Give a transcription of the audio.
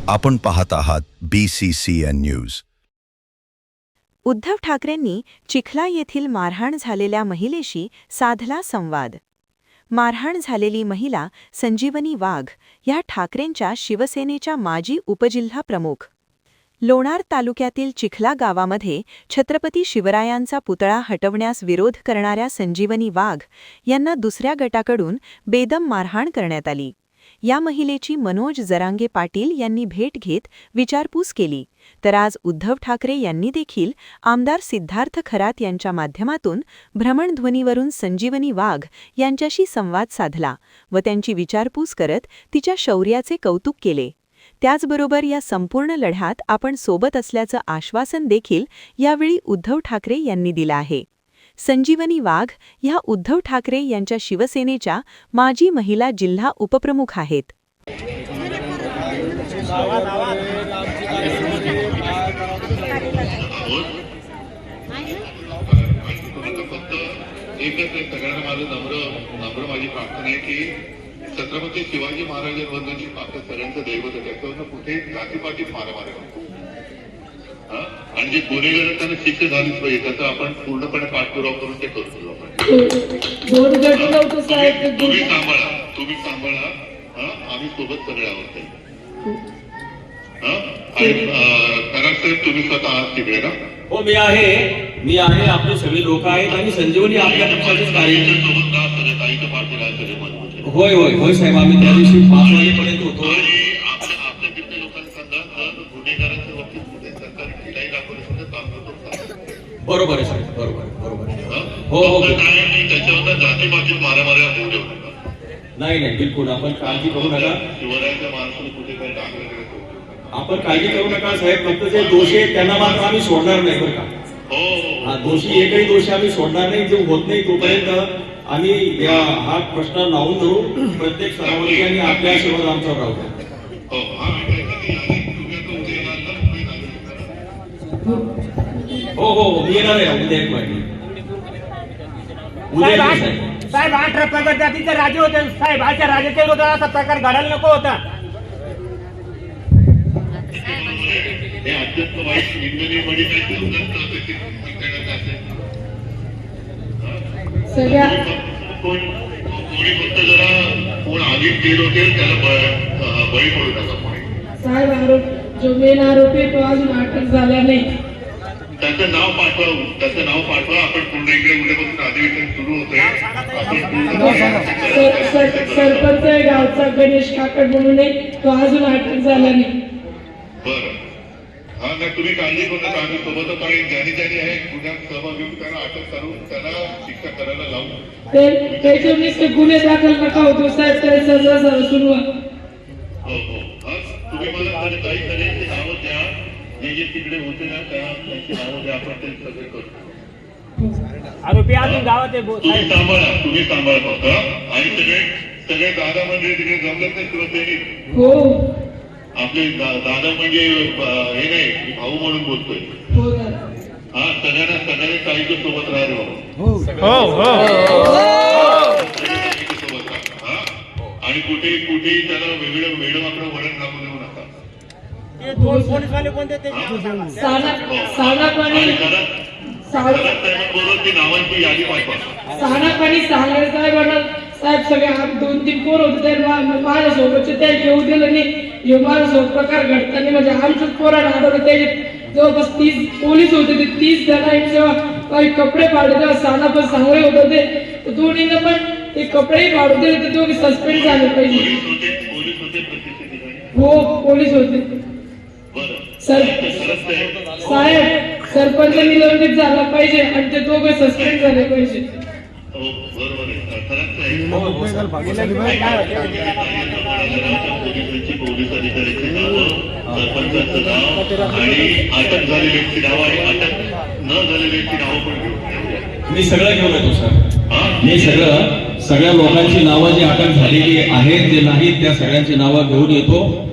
आपण पाहत आहात BCCN न्यूज. उद्धव ठाकरेंनी चिखला येथील मारहाण झालेल्या महिलेशी साधला संवाद. मारहाण झालेली महिला संजीवनी वाघ या ठाकरेंच्या शिवसेनेच्या माजी उपजिल्हा प्रमुख. लोणार तालुक्यातील चिखला गावामध्ये छत्रपती शिवरायांचा पुतळा हटवण्यास विरोध करणाऱ्या संजीवनी वाघ यांना दुसऱ्या गटाकडून बेदम मारहाण करण्यात आली. या महिलेची मनोज जरांगे पाटील यांनी भेट घेत विचारपूस केली, तर आज उद्धव ठाकरे यांनी देखील आमदार सिद्धार्थ खरात यांच्या माध्यमातून भ्रमणध्वनीवरून संजीवनी वाघ यांच्याशी संवाद साधला व त्यांची विचारपूस करत तिच्या शौर्याचे कौतुक केले. त्याचबरोबर या संपूर्ण लढ्यात आपण सोबत असल्याचं आश्वासन देखील यावेळी उद्धव ठाकरे यांनी दिलं आहे. संजीवनी वाघ ह्या उद्धव ठाकरे यांच्या शिवसेनेच्या माजी महिला जिल्हा उपप्रमुख आहेत. सगळ्यांना माझं माझी प्रार्थना आहे की छत्रपती शिवाजी महाराजांवरची आपल्या सगळ्यांचं दैवत आहे, त्याच्यावर कुठे जातीपाती मारामारी होतो आणि जे गुन्हेगार आहेत त्यांना शिक्षा झालीच पाहिजे, त्याचा आपण पूर्णपणे पाठपुरावा करून ते करू आपण. तुम्ही सांभाळा आम्ही सोबत सगळे आहोत. आणि तुम्ही स्वतः आहात तिकडे ना? हो, मी आहे आपले सगळे लोक आहेत आणि संजीवनी आपल्या पक्षाचे कार्य सोबत ना सगळे ताईचं पार्टी राहते. होय साहेब, आम्ही त्या दिवशी 5 वाजेपर्यंत होतो. आपल्या तिथल्या लोकांना सांगा जर गुन्हेगारांच्या बाबतीत कुठे सरकारी कुठलाही दाखवलं काम करतो. बरोबर आहे साहेब, बरोबर हो. काय त्याच्यावर जातीपातीत मारामाऱ्या होऊ देऊ नका. नाही बिलकुल आपण काळजी करू नका. शिवरायांच्या माणसाने कुठे काही टाकलं आपण काळजी करू नका साहेब. फक्त जे दोषी आहेत त्यांना मात्र आम्ही सोडणार नाही बरं का. हो, दोषी एकही दोषी आम्ही सोडणार नाही. जो होत नाही तोपर्यंत आम्ही हा प्रश्न लावून धरू. प्रत्येक स्तरावरती आणि आपल्या आशीर्वाद आमच्यावर राहू द्या. हो मी येणार आहे उद्या एक वाजता. साहेब 8 प्रकार जातीचे राजे होते साहेब. अशा राजाच्या विरोधात असा प्रकार घडायला नको होता. हे अत्यंत वाईट निंदनीय कोणी फक्त जरा कोण आगीत गेलो होते त्याला बळी पडू नका. साहेब जो मेन आरोपी तो अजून अटक झाला नाही. त्याचं नाव पाठवा. आपण पुन्हा इकडे उद्यापासून अधिवेशन सुरू होतंय. सरपंच गावचा गणेश काकड म्हणून तो अजून अटक झाला नाही. बरं, हा नाही तुम्ही काळजी करू नका. आम्ही सोबतच आणि ज्यांनी आहे गुन्ह्यात सहभाग घेऊन त्यांना अटक करून त्यांना शिक्षा करायला लावू. त्याच्यामुळे गुन्हे दाखल नका होतो साहेब. त्या सजा सुरू हो. तुम्ही मला काही सगळ्यांची नावं द्या. जे तिकडे होते ना त्यांची नावं द्या. आपण ते सगळे करू. आरोपी अजून गावात तुम्ही सांभाळा फक्त. आणि सगळे दादा म्हणजे तिकडे जमलंच नाही शिवसैनिक. हो, आपले दादा म्हणजे हे नाही भाऊ म्हणून बोलतोय. हा, सगळ्यांनी ताईच्या सोबत राहा रे सोबत राहा. आणि कुठेही त्याला वेगळं वाकडं वळण लागू देऊ नका. ती नावांची यादी पाठवा. साहेब सगळे 2-3 पोर होते माझ्यासोबतचे त्या येऊ दिलं नाही. माझ्यासोबत प्रकार घडताना म्हणजे आमच्याच पोराला आढळलं. त्याचे जवळपास 30 पोलीस होते. ते 30 जणांच्या काही कपडे पाडले. साना पण चांगले होते ते दोन्हीनं पण ते कपडेही पाडू दिले. ते दोघे सस्पेंड झाले पाहिजे. हो, पोलीस होते. साहेब सरपंच निलंबित झाला पाहिजे आणि ते दोघे सस्पेंड झाले पाहिजे. पोलीस अधिकाऱ्याची नावं, सरपंचाचं नाव आणि अटक झालेल्यांची नावं आणि अटक न झालेल्यांची नावं पण घेऊन मी सगळं घेऊन येतो सर. मी सगळ्या लोकांची नावं जी अटक झालेली आहेत जे नाहीत त्या सगळ्यांची नावं घेऊन येतो.